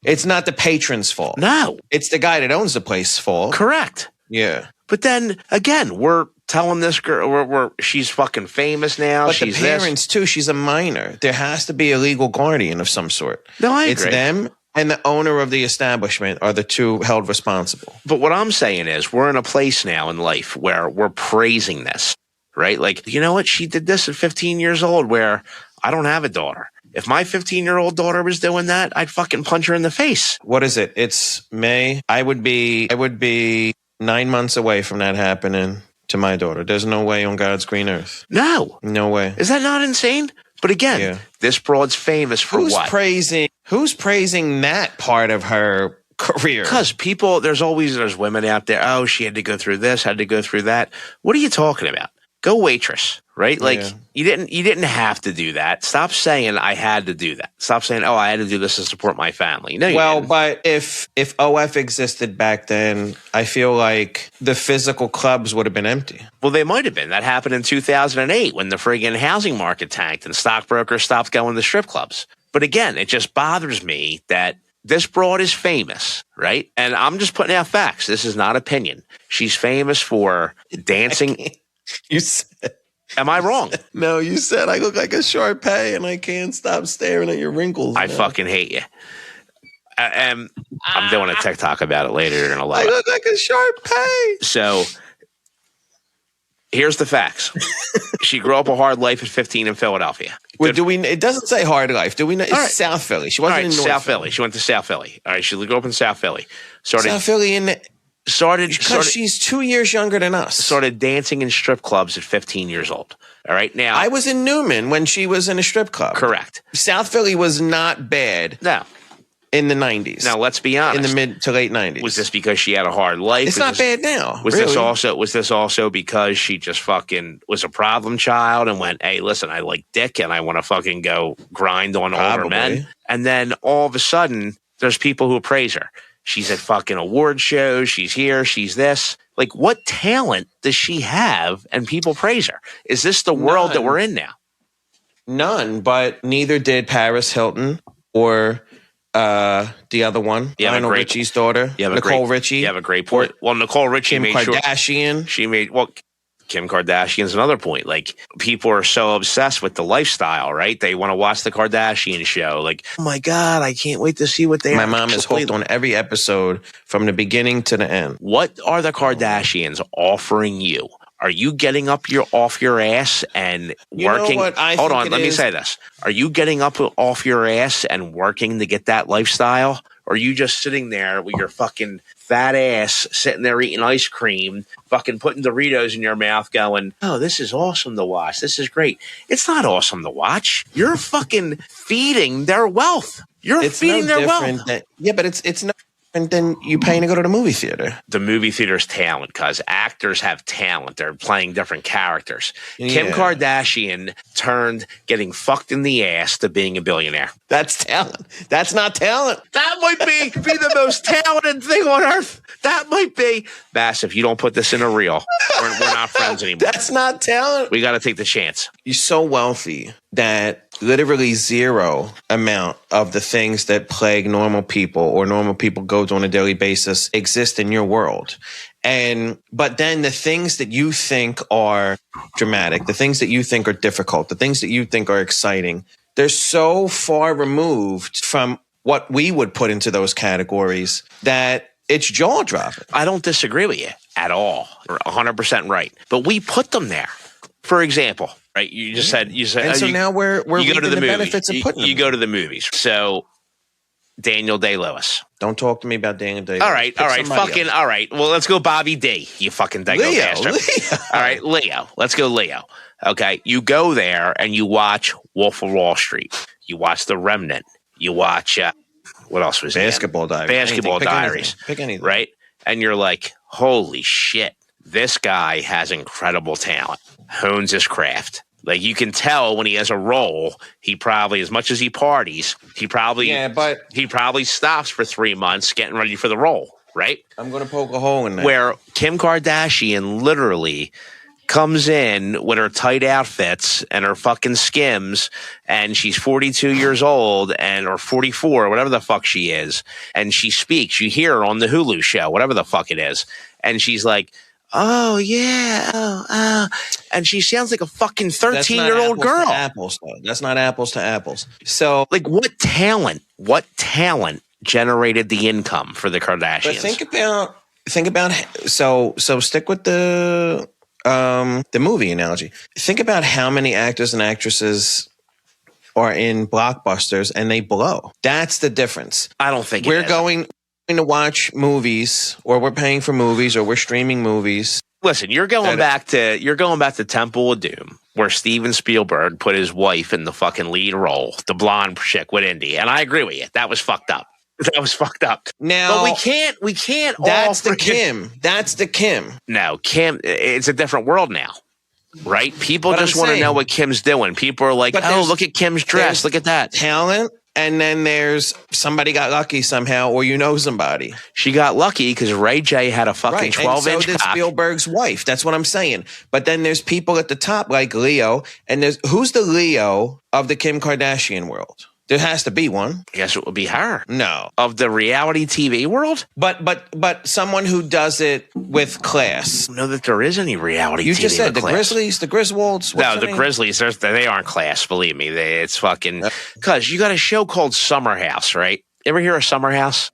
It's not the patron's fault. No. It's the guy that owns the place's fault. Correct. Yeah. But then, again, we're telling this girl, she's fucking famous now. But she's the parents, too, she's a minor. There has to be a legal guardian of some sort. No, I agree. It's them and the owner of the establishment are the two held responsible. But what I'm saying is we're in a place now in life where we're praising this, right? Like, you know what? She did this at 15 years old where I don't have a daughter. If my 15-year-old daughter was doing that, I'd fucking punch her in the face. What is it? It's May. I would be 9 months away from that happening to my daughter. There's no way on God's green earth. No. No way. Is that not insane? But again, this broad's famous for what? Who's praising that part of her career? Because there's women out there, oh, she had to go through this, had to go through that. What are you talking about? Go waitress, right? Like Yeah. you didn't have to do that. Stop saying I had to do that. Stop saying, oh, I had to do this to support my family. No, you didn't. But if OF existed back then, I feel like the physical clubs would have been empty. Well, they might have been. That happened in 2008 when the friggin' housing market tanked and stockbrokers stopped going to strip clubs. But again, it just bothers me that this broad is famous, right? And I'm just putting out facts. This is not opinion. She's famous for dancing. You said, Am I wrong? no, you said I look like a Sharpay and I can't stop staring at your wrinkles. I fucking hate you. I'm doing a TikTok about it later. You're going to love I it. look like a Sharpay. So here's the facts. She grew up a hard life at 15 in Philadelphia. Well, it doesn't say hard life. Do we know? It's right. South Philly. She wasn't in North South Philly. She went to South Philly. All right. She grew up in South Philly. South Philly Started she's 2 years younger than us. Started dancing in strip clubs at 15 years old. All right. Now I was in Newman when she was in a strip club. Correct. South Philly was not bad. No. In the 90s. Now let's be honest. In the mid to late 90s. Was this because she had a hard life? It's not bad now. Was this also because she just fucking was a problem child and went, hey, listen, I like dick and I want to fucking go grind on older men. And then all of a sudden, there's people who praise her. She's at fucking award shows. She's here. She's this. Like, what talent does she have? And people praise her. Is this the world that we're in now? None, but neither did Paris Hilton or the other one, Lionel Richie's daughter, Nicole Richie. You have a great point. Well, Nicole Richie Kim made Kardashian. She made Kim Kardashian's another point. Like, people are so obsessed with the lifestyle, right? They want to watch the Kardashian show. Like, oh my God, I can't wait to see what they are. My mom is hooked on every episode from the beginning to the end. What are the Kardashians offering you? Are you getting up off your ass and working? Hold on, let me say this. Are you getting up off your ass and working to get that lifestyle? Or are you just sitting there with your fucking fat ass sitting there eating ice cream, fucking putting Doritos in your mouth going, oh, this is awesome to watch. This is great. It's not awesome to watch. You're fucking feeding their wealth. You're feeding their wealth. But it's no different than you paying to go to the movie theater. The movie theater's talent, because actors have talent. They're playing different characters. Yeah. Kim Kardashian turned getting fucked in the ass to being a billionaire. That's talent. That's not talent. That might be the most talented thing on earth. That might be. Bass, if you don't put this in a reel, we're not friends anymore. That's not talent. We got to take the chance. You're so wealthy that literally zero amount of the things that plague normal people or normal people go to on a daily basis exist in your world. But then the things that you think are dramatic, the things that you think are difficult, the things that you think are exciting, they're so far removed from what we would put into those categories that it's jaw-dropping. I don't disagree with you at all. You're 100% right. But we put them there. For example, right? You said. And so now we're you go to the benefits of putting them. You go to the movies. So Daniel Day-Lewis. Don't talk to me about Daniel Day-Lewis. All right. All right. Well, let's go Bobby D. You fucking Dago bastard. Leo. All right, Leo. Let's go Leo. Okay. You go there and you watch Wolf of Wall Street. You watch The Remnant. You watch what else was Basketball Diaries. Basketball Diaries. Pick anything. Right? And you're like, holy shit. This guy has incredible talent. Hones his craft. Like, you can tell when he has a role, he probably, as much as he parties, he probably stops for 3 months getting ready for the role, right? I'm going to poke a hole in that. Where Kim Kardashian literally comes in with her tight outfits and her fucking Skims, and she's 42 years old or 44, whatever the fuck she is, and she speaks. You hear her on the Hulu show, whatever the fuck it is, and she's like, oh, yeah. And she sounds like a fucking 13-year-old girl. That's not apples to apples. So, like, what talent generated the income for the Kardashians? But think about so stick with the movie analogy. Think about how many actors and actresses are in blockbusters and they blow. That's the difference. I don't think we're going to watch movies, or we're paying for movies, or we're streaming movies. Listen, you're going back to Temple of Doom, where Steven Spielberg put his wife in the fucking lead role, the blonde chick with Indy, and I agree with you. That was fucked up. Now, but we can't. That's the Kim. That's the Kim. No, Kim. It's a different world now. right? People But just I'm want to know saying- what Kim's doing. People are like, But oh, there's- look at Kim's dress. there's Look at that. talent, and then there's somebody got lucky somehow, or you know somebody. She got lucky because Ray J had a fucking Right, 12-inch and so did cock. Spielberg's wife. That's what I'm saying. But then there's people at the top like Leo, and who's the Leo of the Kim Kardashian world? There has to be one. I guess it would be her. No, Of the reality TV world? but someone who does it with class. I don't know that there is any reality You TV just said with the class. Grizzlies, the Griswolds. No, the Grizzlies, they aren't class, believe me. It's fucking... Because you got a show called Summer House, right? Ever hear of Summer House?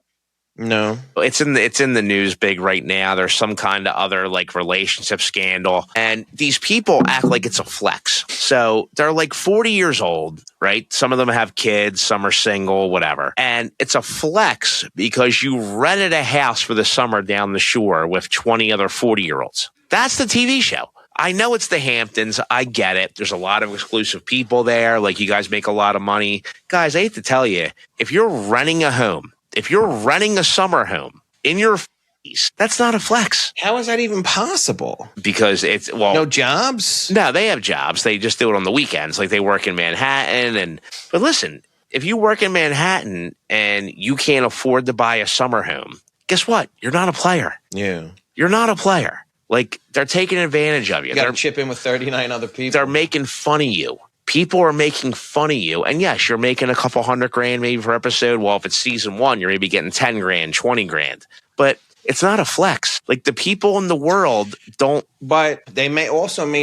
No. It's in the news big right now. There's some kind of other like relationship scandal, and these people act like it's a flex. So they're like 40 years old, right? Some of them have kids, some are single, whatever. And it's a flex because you rented a house for the summer down the shore with 20 other 40-year-olds. That's the TV show. I know it's the Hamptons. I get it. There's a lot of exclusive people there. Like, you guys make a lot of money. Guys, I hate to tell you, if you're renting a home, if you're renting a summer home in your 50s, that's not a flex. How is that even possible? Because it's, well... No jobs? No, they have jobs. They just do it on the weekends. Like, they work in Manhattan. But listen, if you work in Manhattan and you can't afford to buy a summer home, guess what? You're not a player. Yeah. You're not a player. Like, they're taking advantage of you. You got to chip in with 39 other people. They're making fun of you. People are making fun of you. And yes, you're making a couple $100,000 maybe per episode. Well, if it's season 1, you're maybe getting 10 grand, 20 grand. But it's not a flex. Like, the people in the world don't. But they may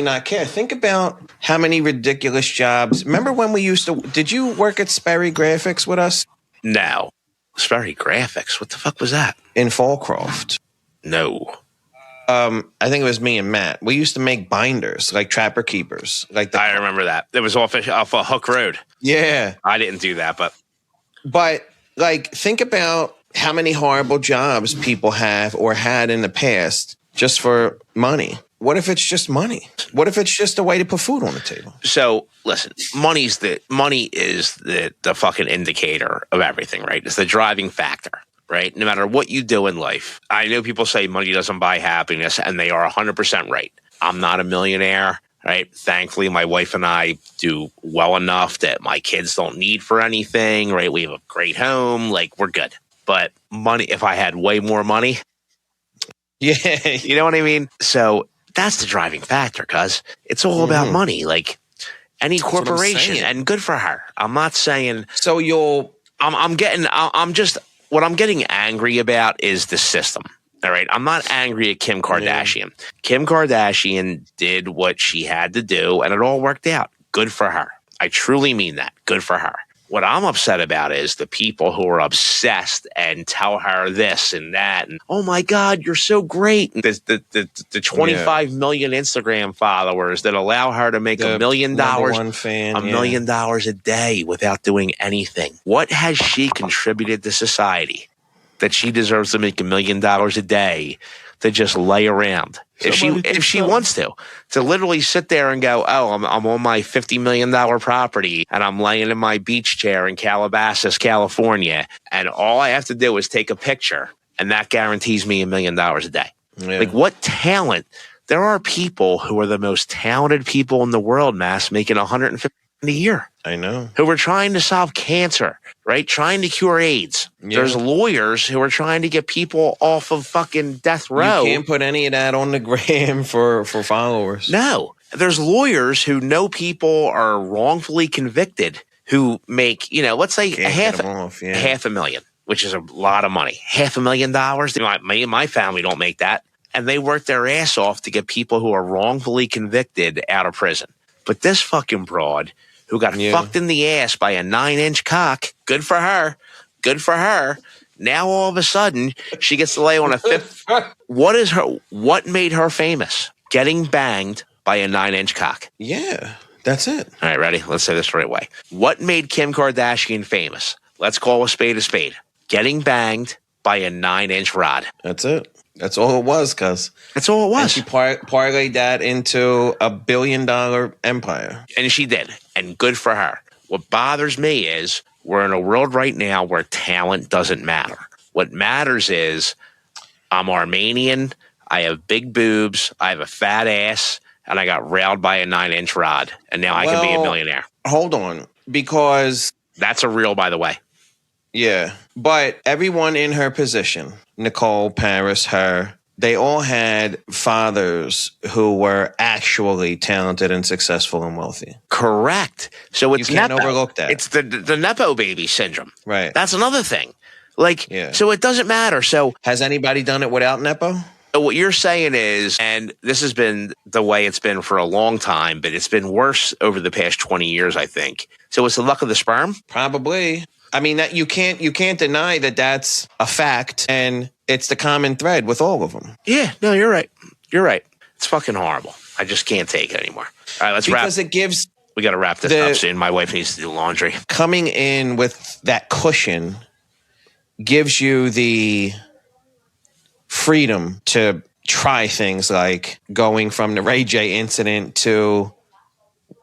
not care. Think about how many ridiculous jobs. Remember when we used to, did you work at Sperry Graphics with us? No. Sperry Graphics? What the fuck was that? In Fallcroft. No. I think it was me and Matt. We used to make binders, like Trapper Keepers. I remember that. It was off a Hook Road. Yeah. I didn't do that, but like, think about how many horrible jobs people have or had in the past just for money. What if it's just money? What if it's just a way to put food on the table? So listen, money is the fucking indicator of everything, right? It's the driving factor. Right? No matter what you do in life. I know people say money doesn't buy happiness, and they are 100% right. I'm not a millionaire, right? Thankfully, my wife and I do well enough that my kids don't need for anything, right? We have a great home. Like, we're good. But money, if I had way more money. Yeah. You know what I mean? So that's the driving factor, cuz it's all about money. Like, any corporation, and good for her. I'm not saying. So What I'm getting angry about is the system. All right. I'm not angry at Kim Kardashian. Yeah. Kim Kardashian did what she had to do, and it all worked out. Good for her. I truly mean that. Good for her. What I'm upset about is the people who are obsessed and tell her this and that. And, oh, my God, you're so great. The 25 million Instagram followers that allow her to make $1 million, $1 million a day without doing anything. What has she contributed to society that she deserves to make $1 million a day to just lay around? If she wants to literally sit there and go, oh, I'm on my $50 million property and I'm laying in my beach chair in Calabasas, California, and all I have to do is take a picture, and that guarantees me $1 million a day. Yeah. Like, what talent? There are people who are the most talented people in the world, Mass, making $150 a year. I know. Who are trying to solve cancer, right? Trying to cure AIDS. Yeah. There's lawyers who are trying to get people off of fucking death row. You can't put any of that on the gram for followers. No. There's lawyers who know people are wrongfully convicted who make, let's say half a million, which is a lot of money. $500,000. My family don't make that. And they work their ass off to get people who are wrongfully convicted out of prison. But this fucking broad who got fucked in the ass by a 9-inch cock, good for her. Good for her. Now all of a sudden she gets to lay on a fifth. What made her famous? Getting banged by a 9-inch cock. Yeah, that's it. All right, ready? Let's say this the right way. What made Kim Kardashian famous? Let's call a spade a spade. Getting banged by a 9-inch rod. That's it. That's all it was, cuz. That's all it was. And she parlayed that into $1 billion empire. And she did. And good for her. What bothers me is we're in a world right now where talent doesn't matter. What matters is I'm Armenian, I have big boobs, I have a fat ass, and I got railed by a 9-inch rod, and now I can be a millionaire. Hold on, because that's a reel, by the way. Yeah, but everyone in her position, Nicole, Paris, her, they all had fathers who were actually talented and successful and wealthy. Correct. So it's you can't Nepo. Overlook that. It's the Nepo baby syndrome. Right. That's another thing. Like, so it doesn't matter. So has anybody done it without Nepo? What you're saying is, and this has been the way it's been for a long time, but it's been worse over the past 20 years, I think. So it's the luck of the sperm? Probably. I mean, that you can't deny that that's a fact, and it's the common thread with all of them. Yeah, no, you're right. You're right. It's fucking horrible. I just can't take it anymore. All right, let's wrap. Because it gives... We got to wrap this up soon. My wife needs to do laundry. Coming in with that cushion gives you the freedom to try things like going from the Ray J incident to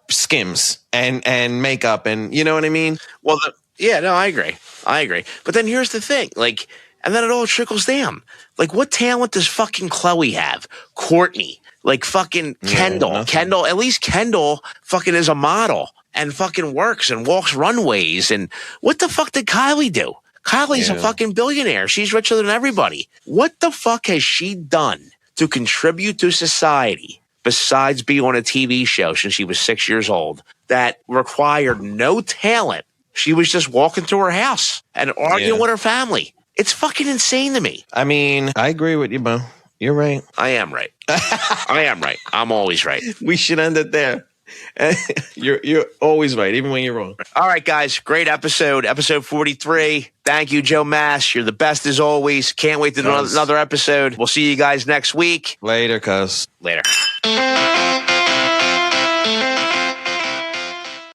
Skims and makeup, and you know what I mean? Well, yeah, no, I agree. But then here's the thing, like, and then it all trickles down. Like, what talent does fucking Chloe have? Courtney, like fucking Kendall. Nothing. Kendall, at least Kendall fucking is a model and fucking works and walks runways. And what the fuck did Kylie do? Kylie's a fucking billionaire. She's richer than everybody. What the fuck has she done to contribute to society besides be on a TV show since she was 6 years old that required no talent? She was just walking through her house and arguing with her family. It's fucking insane to me. I mean, I agree with you, Bo. You're right. I am right. I am right. I'm always right. We should end it there. You're always right, even when you're wrong. All right, guys. Great episode. Episode 43. Thank you, Joe Mass. You're the best as always. Can't wait to do another episode. We'll see you guys next week. Later, cuz. Later.